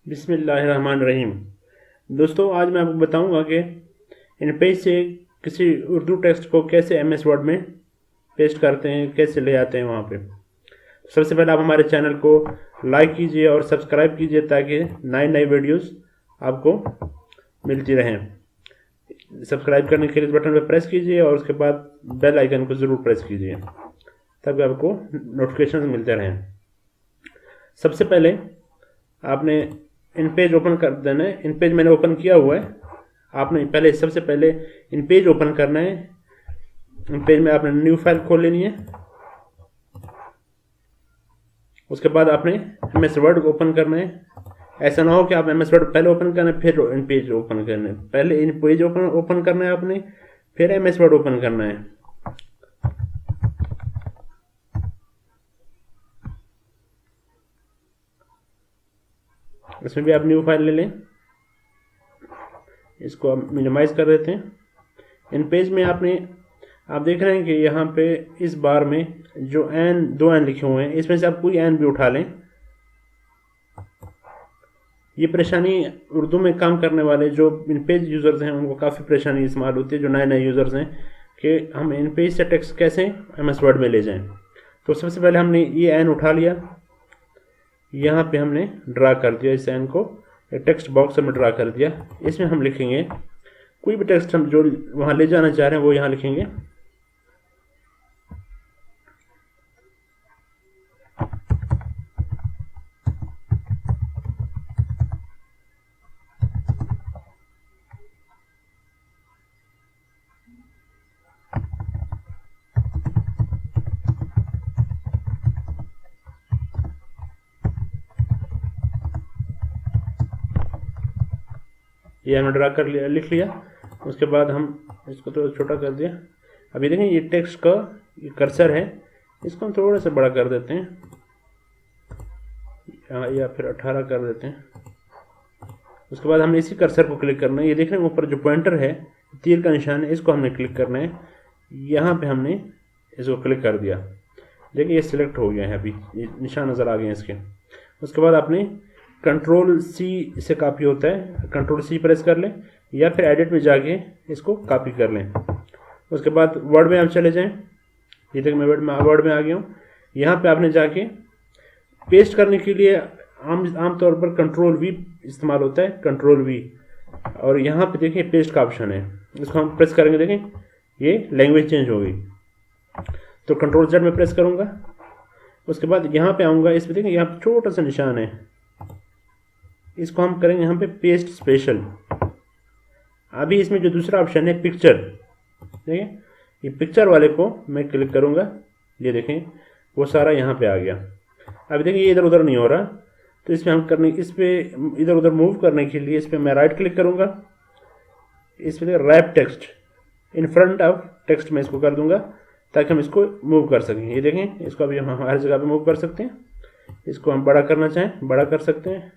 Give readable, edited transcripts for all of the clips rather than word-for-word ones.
बिस्मिल्लाहिर्रहमानिर्रहीम। दोस्तों, आज मैं आपको बताऊंगा कि इन पेज से किसी उर्दू टेक्स्ट को कैसे एमएस वर्ड में पेस्ट करते हैं, कैसे ले आते हैं वहाँ पे। सबसे पहले आप हमारे चैनल को लाइक कीजिए और सब्सक्राइब कीजिए ताकि नए नए वीडियोस आपको मिलती रहें। सब्सक्राइब करने के लिए इस बटन पर प्रेस कीजिए और उसके बाद बेल आइकन को ज़रूर प्रेस कीजिए ताकि आपको नोटिफिकेशन मिलते रहें। सबसे पहले आपने इन पेज ओपन कर देना है। इन पेज मैंने ओपन किया हुआ है। आपने सबसे पहले इन पेज ओपन करना है। इन पेज में आपने न्यू फाइल खोल लेनी है। उसके बाद आपने एमएस वर्ड ओपन करना है। ऐसा ना हो कि आप एमएस वर्ड पहले ओपन करना है फिर इन पेज ओपन करना है। पहले इन पेज ओपन करना है आपने, फिर एमएस वर्ड ओपन करना है। इसमें भी आप न्यू फाइल ले लें। इसको आप मिनिमाइज कर देते हैं। इन पेज में आप देख रहे हैं कि यहाँ पे इस बार में जो दो एन लिखे हुए हैं, इसमें से आप कोई एन भी उठा लें। ये परेशानी उर्दू में काम करने वाले जो इन पेज यूज़र्स हैं उनको काफ़ी परेशानी इस्तेमाल होती है, जो नए नए यूज़र्स हैं, कि हम इन पेज से टेक्स्ट कैसे एमएस वर्ड में ले जाएं। तो सबसे पहले हमने ये एन उठा लिया, यहाँ पे हमने ड्रा कर दिया। इस एन को टेक्स्ट बॉक्स में ड्रा कर दिया। इसमें हम लिखेंगे कोई भी टेक्स्ट हम जो वहाँ ले जाना चाह रहे हैं वो यहाँ लिखेंगे। ये हमने ड्रा कर लिया, लिख लिया। उसके बाद हम इसको थोड़ा छोटा कर दिया। अभी देखें ये टेक्स्ट का ये कर्सर है, इसको हम थोड़ा सा बड़ा कर देते हैं या फिर 18 कर देते हैं। उसके बाद हमने इसी कर्सर को क्लिक करना है। ये देख रहे हैं ऊपर जो पॉइंटर है, तीर का निशान है, इसको हमने क्लिक करना है। यहाँ पे हमने इसको क्लिक कर दिया। देखिए ये सिलेक्ट हो गया है, अभी ये निशान नज़र आ गए हैं इसके। उसके बाद आपने कंट्रोल सी से कॉपी होता है, कंट्रोल सी प्रेस कर लें या फिर एडिट में जाके इसको कॉपी कर लें। उसके बाद वर्ड में आप चले जाएं। ये तक मैं वर्ड में आ गया हूँ। यहाँ पे आपने जाके पेस्ट करने के लिए आमतौर पर कंट्रोल वी इस्तेमाल होता है, कंट्रोल वी। और यहाँ पे देखें पेस्ट का ऑप्शन है, इसको हम प्रेस करेंगे। देखें ये लैंग्वेज चेंज हो गई। तो कंट्रोल जेड में प्रेस करूँगा। उसके बाद यहाँ पे आऊँगा, इस पर देखें यहाँ छोटा सा निशान है, इसको हम करेंगे यहाँ पे पेस्ट स्पेशल। अभी इसमें जो दूसरा ऑप्शन है पिक्चर, देखिए ये पिक्चर वाले को मैं क्लिक करूँगा। ये देखें वो सारा यहाँ पे आ गया। अभी देखिए ये इधर उधर नहीं हो रहा, तो इसमें हम इस पर इधर उधर मूव करने के लिए इस पर मैं राइट क्लिक करूँगा। इस पर wrap text in front of text में इसको कर दूँगा ताकि हम इसको मूव कर सकें। ये देखें इसको अभी हम हर जगह पे मूव कर सकते हैं। इसको हम बड़ा करना चाहें बड़ा कर सकते हैं,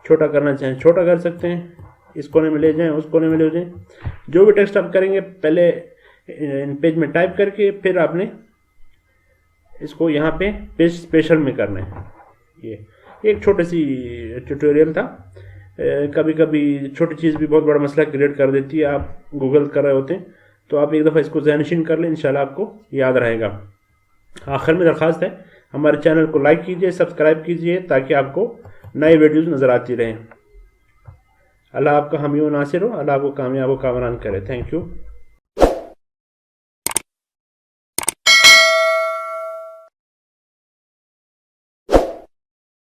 छोटा करना चाहें छोटा कर सकते हैं। इस कोने में ले जाएं, उस कोने में ले जाएं। जो भी टेक्स्ट आप करेंगे पहले इन पेज में टाइप करके फिर आपने इसको यहाँ पे पेज स्पेशल में करना है। ये एक छोटी सी ट्यूटोरियल था। कभी कभी छोटी चीज़ भी बहुत बड़ा मसला क्रिएट कर देती है। आप गूगल कर रहे होते हैं तो आप एक दफ़ा इसको ज़हनशीन कर लें, इंशाल्लाह आपको याद रहेगा। आखिर में दरख्वास्त है हमारे चैनल को लाइक कीजिए, सब्सक्राइब कीजिए ताकि आपको नए वीडियोज़ नज़र आती रहें। अल्लाह आपका हामी व नासिर हो। अल्लाह आपको कामयाब व कामरान करे। Thank you.